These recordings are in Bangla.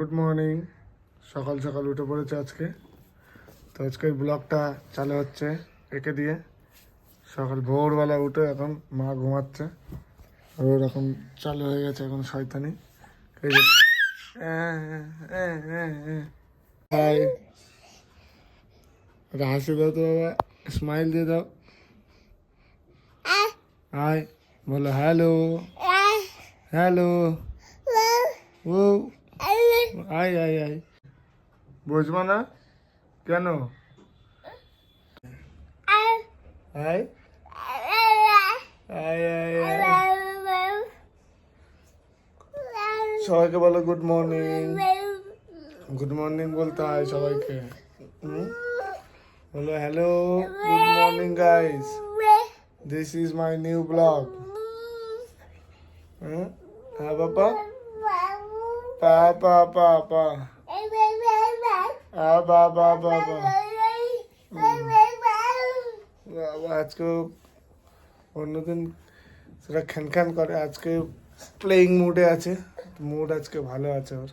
Good morning. সকাল সকাল উঠে পড়েছে আজকে। তো আজকের ব্লগটা চালু হচ্ছে একে দিয়ে। সকাল ভোরবেলা উঠে এখন মা ঘুমাচ্ছে, ওর এখন চালু হয়ে গেছে এখন শয়তানি। এই যে হাই, একটা হাসি দাও তো বাবা, স্মাইল দিয়ে দাও। হাই বলো, হ্যালো হ্যালো। ও আয় আয় আয়, বুঝবো না কেন? আয় আয় আয় আয়। সবাইকে বলো গুড মর্নিং। গুড মর্নিং বলতে হয় সবাইকে। বলো hello, good morning guys, this is my new blog. হ্যাঁ বাবা, পা পা পা পা, বা বা বা বা। আজকে অন্যদিন সেটা খ্যান খ্যান করে, আজকে প্লেয়িং মুডে আছে, মুড আজকে ভালো আছে ওর।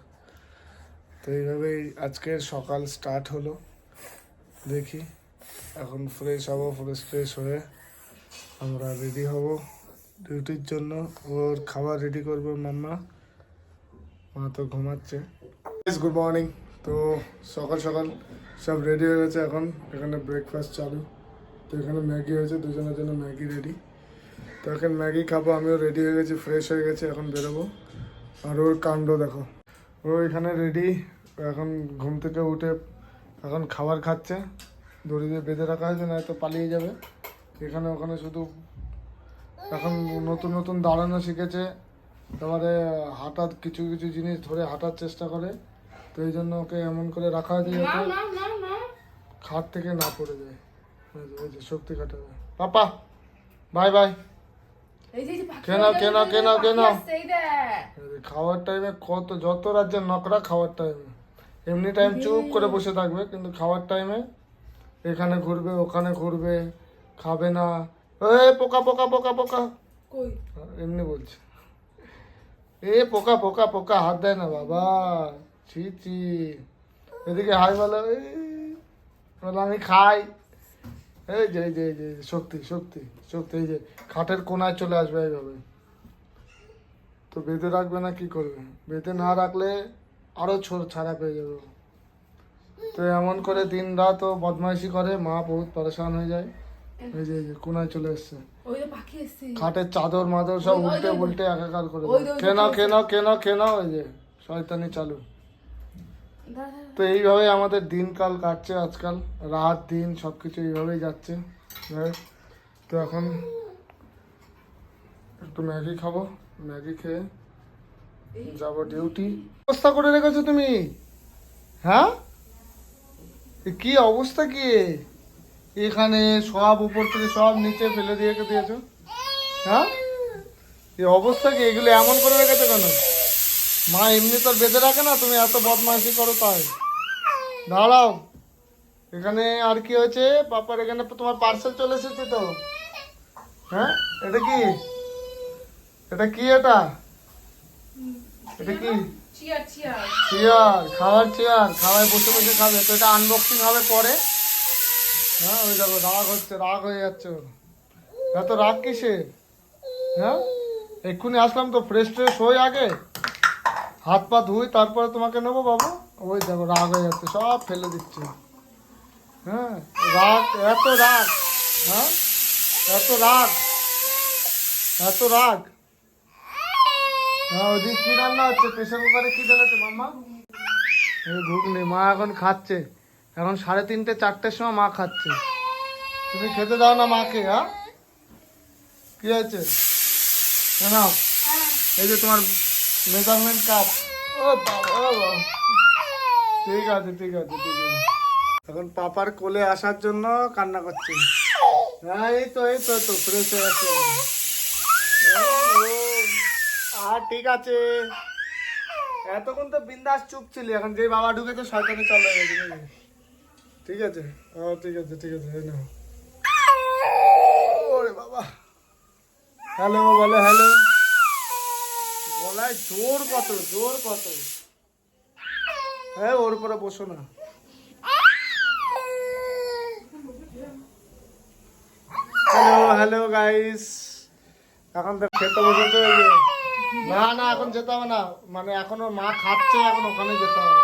তো এইভাবেই আজকের সকাল স্টার্ট হলো। দেখি এখন ফ্রেশ হব, ফ্রেশ হয়ে আমরা রেডি হব ডিউটির জন্য। ওর খাবার রেডি করবো মাম্মা, মা তো ঘুমাচ্ছে। Good morning. তো সকাল সকাল সব রেডি হয়ে গেছে, এখন এখানে ব্রেকফাস্ট চালু। তো এখানে ম্যাগি হয়েছে, দুজনের জন্য ম্যাগি রেডি। তো এখন ম্যাগি খাবো, আমিও রেডি হয়ে গেছি, ফ্রেশ হয়ে গেছি, এখন বেরোবো। আর ওর কাণ্ড দেখো, ও এখানে রেডি, এখন ঘুম থেকে উঠে এখন খাবার খাচ্ছে। দড়ি দিয়ে বেঁধে রাখা হয়েছে, না তো পালিয়ে যাবে এখানে ওখানে। শুধু এখন নতুন নতুন দাঁড়ানো শিখেছে, তারপরে হাঁটার কিছু কিছু জিনিস ধরে হাঁটার চেষ্টা করে। তো এই জন্য ওকে এমন করে রাখা হয়েছে যাতে খাট থেকে না পড়ে যায়। এই যে শক্তি কাটাবে। পাপা বাই বাই। কেন কেন কেন কেন খাওয়ার টাইমে কত যত রাজ্যের নকরা খাওয়ার টাইমে, এমনি টাইম চুপ করে বসে থাকবে, কিন্তু খাওয়ার টাইমে এখানে ঘুরবে ওখানে ঘুরবে, খাবে না। এই পোকা পোকা পোকা পোকা, এমনি বলছে এ পোকা পোকা পোকা, হাত দেয় না বাবা, ছি ছি। এদিকে হাই বলো, বলো আমি খাই। এই যে এই যে এই যে শক্তি শক্তি শক্তি, এই যে খাটের কোনায় চলে আসবে এইভাবে। তো বেঁধে রাখবে না, কি করবে? বেঁধে না রাখলে আরো ছাড়া পেয়ে যাবে। তো এমন করে দিন রাত ও বদমাইশি করে, মা বহুত পরেশান হয়ে যায়। এই যে কোনায় চলে এসছে, খাটের চাদর মাদর সব উল্টে উল্টে একাকার করে কেন কেন কেন কেন, ওই যে শয়তানি চালু। তো এইভাবে আমাদের দিনকাল কাটছে আজকাল, রাত দিন সবকিছু এইভাবেই যাচ্ছে। তো এখন একটু ম্যাগি খাবো, ম্যাগি খেয়ে যাবো ডিউটি। অবস্থা করে রেখেছো তুমি, হ্যাঁ? কি অবস্থা কি এখানে, সব উপর থেকে সব নিচে ফেলে দিয়ে দিয়েছো, হ্যাঁ? এই অবস্থা কি, এগুলো এমন করে রেখেছো কেন? মা এমনি তো বেঁধে রাখে না, তুমি এত বদমাইশি করো তাই। দাঁড়াও, এখানে আর কি হয়েছে পাপার? এখানে তোমার পার্সেল চলে এসেছে তো, হ্যাঁ? এটা কি, এটা কি, এটা এটা কি? চেয়ার, খাওয়ার চেয়ার, খাওয়ায় বসে বসে খাবে। তো এটা আনবক্সিং হবে পরে। হ্যাঁ ওই দেখো রাগ হচ্ছে, রাগ হয়ে যাচ্ছে ওর। এত রাগ কিসে? হ্যাঁ এক্ষুনি আসলাম তো, ফ্রেশ ট্রেশ হয়ে আগে হাত পা ধুই, তারপরে তোমাকে নেবো বাবু। ওই দেখো রাগ হয়ে যাচ্ছে, সব ফেলে দিচ্ছে। হ্যাঁ রাগ, এত রাগ, হ্যাঁ এত রাগ, এত রাগ। হ্যাঁ ওদিকে কি রান্না হচ্ছে? প্রেশার কুকারে কি ঢেলেছে মাম্মা? এই ঘুগনি, মা এখন খাচ্ছে। এখন 3:30 4টের সময় মা খাচ্ছে। তুমি খেতে দাও না মাকে? হ্যাঁ কি হয়েছে? কেন? এই যে তোমার মেজারমেন্ট কাপ। ও বাবা, ও বাবা। ঠিক আছে ঠিক আছে ঠিক আছে। এখন পাপার কোলে আসার জন্য কান্না করছে। হ্যাঁ এই তো এই তো তো ফ্রেশ হয়ে আসছে। আর ঠিক আছে, এতক্ষণ তো বিন্দাস চুপ ছিলি, এখন যে বাবা ঢুকেছে শয়তানি চলে গেছে। ঠিক আছে, ও ঠিক আছে ঠিক আছে, এই নাও। ওরে বাবা, হ্যালো বলে, হ্যালো। গলায় জোর কত, জোর কত। হ্যাঁ ওর উপরে বসো না। হ্যালো হ্যালো গাইস, এখন তো খেতে বসেছে। না না এখন যেতে হবে না, মানে এখন ওর মা খাচ্ছে, এখন ওখানে যেতে হবে,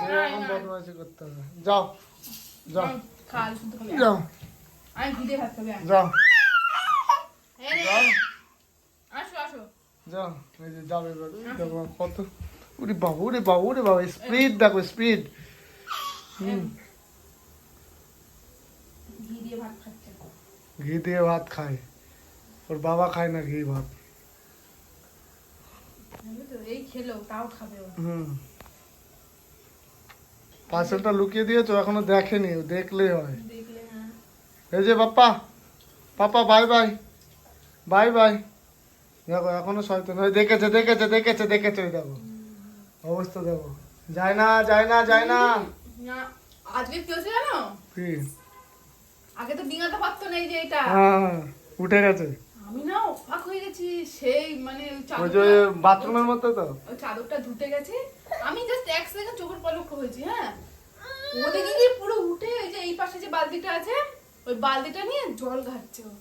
যে এখন বদমাইশি করতে হবে। যাও যাও যাও যাও যাও, এই যে যাবে এবার। দেখো কত, ওরে বাবা ওরে বাবা ওরে বাবা, স্পিড দেখো স্পিড। ঘি দিয়ে ভাত খায়, ওর বাবা খায় না ঘি ভাত। পার্সেলটা লুকিয়ে দিয়েছো, এখনো দেখেনি, দেখলেই হয়। এই যে পাপা, পাপা বাই বাই বাই বাই। দেখো এখনো শয়তান, দেখেছে দেখেছে দেখেছে দেখেছে, ওই দেখো অবস্থা দেখো, যায় না যায় না যায় না। আজকে কি হয়েছে জানো? কি? আগে তো ডিঙাতে পারতো না, এই যে এটা হ্যাঁ উঠে গেছে। আমি না অবাক হয়ে গেছি, সেই মানে ওই যে বাথরুমের মধ্যে তো ওই চাদরটা ধুতে গেছে, আমি জাস্ট এক সেকেন্ড চোখের পলক হয়েছি। হ্যাঁ ওদিকে গিয়ে পুরো উঠে, এই যে এই পাশে যে বালতিটা আছে, ওই বালতিটা নিয়ে জল ঘাটছে ও।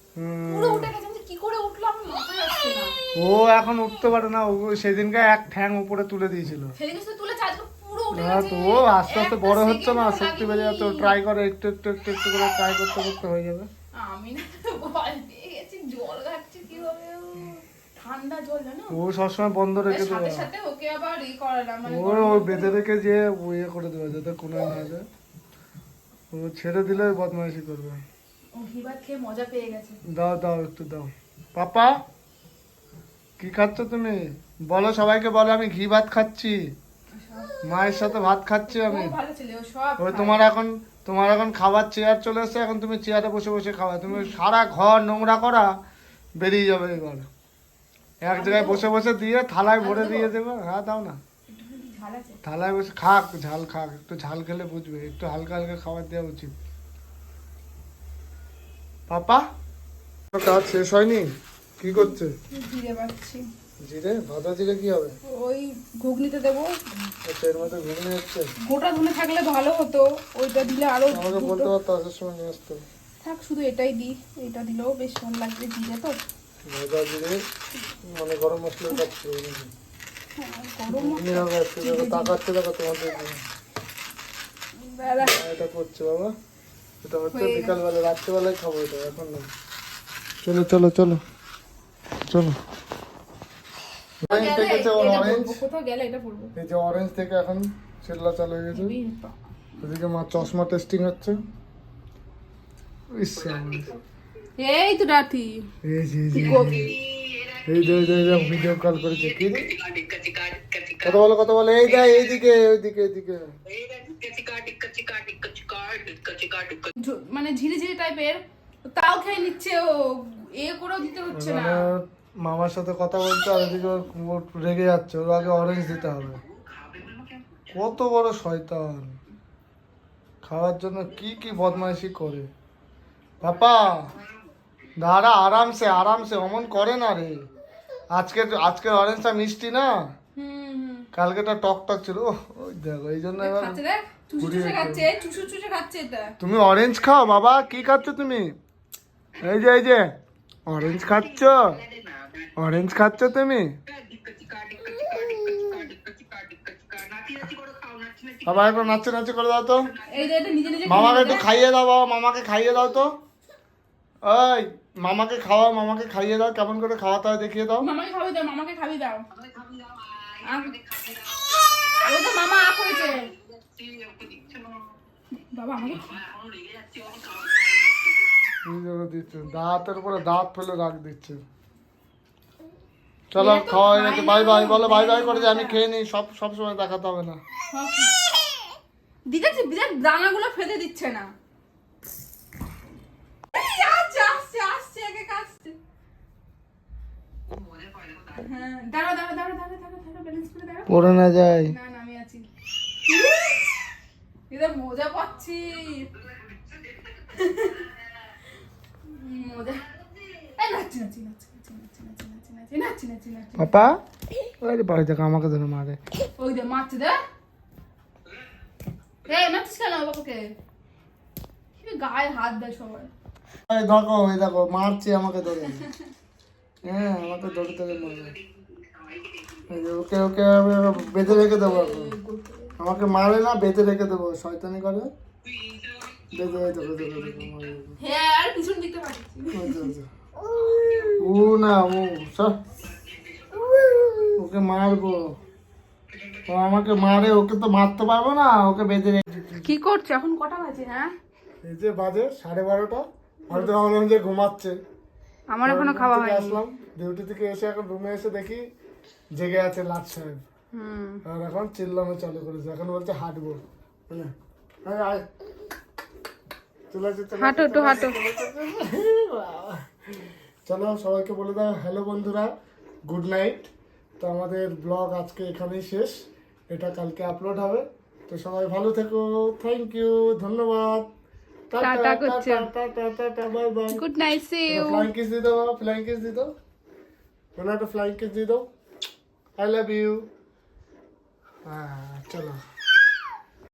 পুরো উঠে গেছে, আমি কি করে উঠলাম মাথায় আসছে না। ও এখন উঠতে পারে না, ও সেদিনকে এক ঠ্যাং উপরে তুলে দিয়েছিল। সেদিকে তো তুলে চাদর পুরো উঠে হ্যাঁ গেছে। তো ও আস্তে আস্তে বড় হচ্ছে না, শক্তি বেড়ে যাচ্ছে, ট্রাই করে একটু একটু একটু একটু করে ট্রাই করতে করতে হয়ে যাবে। আমি না ভয় পেয়ে গেছি, জল ঘাটছে কিভাবে ও, ঠান্ডা জল জানো। ও সবসময় বন্ধ রেখে দেবে, সাথে সাথে ওকে আবার ই করালাম, মানে ও বেঁধে রেখে যে ও ইয়ে করে দেবে যাতে কোনো না যায়। ও ছেড়ে দিলে বদমাইশি করবে। ও ঘি ভাত খেয়ে মজা পেয়ে গেছে। দাও দাও একটু দাও। পাপা কি খাচ্ছ তুমি? বলো সবাইকে, বলো আমি ঘি ভাত খাচ্ছি, মায়ের সাথে ভাত খাচ্ছি আমি। ও ভালো ছেলে, ও সব ওই খায়। তোমার এখন খাবার চেয়ার চলে এসছে, এখন তুমি চেয়ারে বসে বসে খাওয়া। তুমি সারা ঘর নোংরা করা, বেরিয়ে যাবে এবার। এক জায়গায় বসে বসে দিয়ে থালায় ভরে দিয়ে দেবে। হ্যাঁ দাও না, একটুখানি ঝাল আছে। থালায় বসে খাক, ঝাল খাক, একটু ঝাল খেলে বুঝবে, একটু হালকা হালকা খাবার দেওয়া উচিত। পাপা কাজ শেষ হয়নি, কি করছে? জিরে বাটছি। জিরে ভাজা জিরে কি হবে? ওই ঘুগনিতে দেবো। আচ্ছা এর মধ্যে ঘুগনি হচ্ছে। গোটা ধনে থাকলে ভালো হতো, ওইটা দিলে আরো আমাকে বলতে পারতো আসার সময় নিয়ে আসতে। থাক, শুধু এটাই দিই, এটা দিলেও বেশ ভালো লাগবে, জিরে তো। ভাজা জিরে মানে গরম মশলার কাজ করে নাকি? গরম ঘুগনি হবে আজকে, দেখো তাকাচ্ছে, দেখো তোমাদের দিকে। দাঁড়া। এটা করছে বাবা, এটা হচ্ছে বিকালবেলা, রাত্রেবেলায় খাবো এটা, এখন না। চলো চলো চলো চলো। অরেঞ্জ দেখেছে ওর, অরেঞ্জ কোথাও গেলে এটা পড়বো। এই যে অরেঞ্জ থেকে এখন ছেলা চালু হয়ে গেছে। এদিকে মা চশমা টেস্টিং হচ্ছে। ইস, এই তো রাতি এই যে এই যে ভিডিও কল করেছে। কি রে? কথা বলো এই যা এইদিকে ওইদিকে এইদিকে। মানে ঝিরি ঝিরি টাইপের, তাও খেয়ে নিচ্ছে ও, এ করেও দিতে হচ্ছে না। মামার সাথে কথা বলছে আর এদিকে ও রেগে যাচ্ছে, ওর আগে অরেঞ্জ দিতে হবে। কত বড় শয়তান, খাওয়ার জন্য কি কি বদমাইশি করে। পাপা দাঁড়া, আরামসে আরামসে, অমন করে না রে। আজকের অরেঞ্জটা মিষ্টি না, কালকেটা টক টক ছিল। ওই দেখো এই জন্য এবার তুমি অরেঞ্জ খাও বাবা। কি খাচ্ছ তুমি? এই যে অরেঞ্জ খাচ্ছ, অরেঞ্জ খাচ্ছ তুমি বাবা? একটু নাচে নাচে করে দাও তো, মামাকে একটু খাইয়ে দাও বাবা, মামাকে খাইয়ে দাও তো। ওই মামাকে খাওয়াও, মামাকে খাইয়ে দাও, কেমন করে খাওয়াতে হয় দেখিয়ে দাও। মামাকে খাওয়াই দাও, মামাকে খাওয়াই দাও। ওই তো মামা আ করেছে বাবা, আমাকে দিচ্ছে দাঁতের উপরে দাঁত ফেলে রাখ দিচ্ছে। চলো খাওয়া হয়ে গেছে, বাই বাই বলো, বাই বাই করে যে আমি খেয়ে নিই, সব সময় দেখাতে হবে না। দিদি বিরাট দানাগুলো ফেলে দিচ্ছে না। হ্যাঁ দাঁড়া দাঁড়া দাঁড়া দাঁড়া দাঁড়া দাঁড়া, ব্যালেন্স করে দাঁড়া, পড়ে না যায়। না না আমি আছি, এটা মজা পাচ্ছি, মজা। এই নাচি নাচি নাচি নাচি নাচি নাচি নাচি নাচি নাচি নাচি। পাপা আরে বাড়ি থেকে আমাকে ধরে মারে। ওই দে মারছে দে, এই মারছিস কেন বাবাকে? গায়ে হাত দেয় সবাই। এই দেখো মারছে আমাকে ধরে। হ্যাঁ আমাকে ধরে ধরে মারবে। এই যে ওকে ওকে আমি বেঁধে রেখে দেবো এখন। আমাকে মারে না, বেঁধে রেখে দেবো, শয়তানি করে বেঁধে দেখো দেখো দেখো মারে। হ্যাঁ আর পিছন দিকটা পাঠিয়েছি। ও না ও সব ওকে মারবো, ও আমাকে মারে, ওকে তো মারতে পারবো না, ওকে বেঁধে রেখে। কি করছো এখন? কটা বাজে? হ্যাঁ এই যে বাজে 12:30, হয়তো ভাবলাম যে ঘুমাচ্ছে। আমার এখনো খাওয়া ডিউটি থেকে হয়নি। আসলাম, ডিউটি থেকে এসে এখন রুমে এসে দেখি জেগে আছে লাট সাহেব। আর এখন চিল্লানো চালু করেছে, এখন বলছে হাঁটবো। হ্যাঁ, আয়, আয়। চলে আসে, চলে আসে, হাঁটো একটু, চলে আসে, হাঁটো। চলে আসে। বাবা। চলো সবাইকে বলে দাও হ্যালো বন্ধুরা, গুড নাইট। তো আমাদের ব্লগ আজকে এখানেই শেষ, এটা কালকে আপলোড হবে। তো সবাই ভালো থেকো, থ্যাংক ইউ, ধন্যবাদ, টাটা করছো। Tata, bye bye. Good night, see you. Flying kiss দিয়ে দাও, ফ্লাইং কিস দিয়ে দাও, একটা ফ্লাইং কিস দিয়ে দাও, আই লাভ ইউ। হ্যাঁ চলো।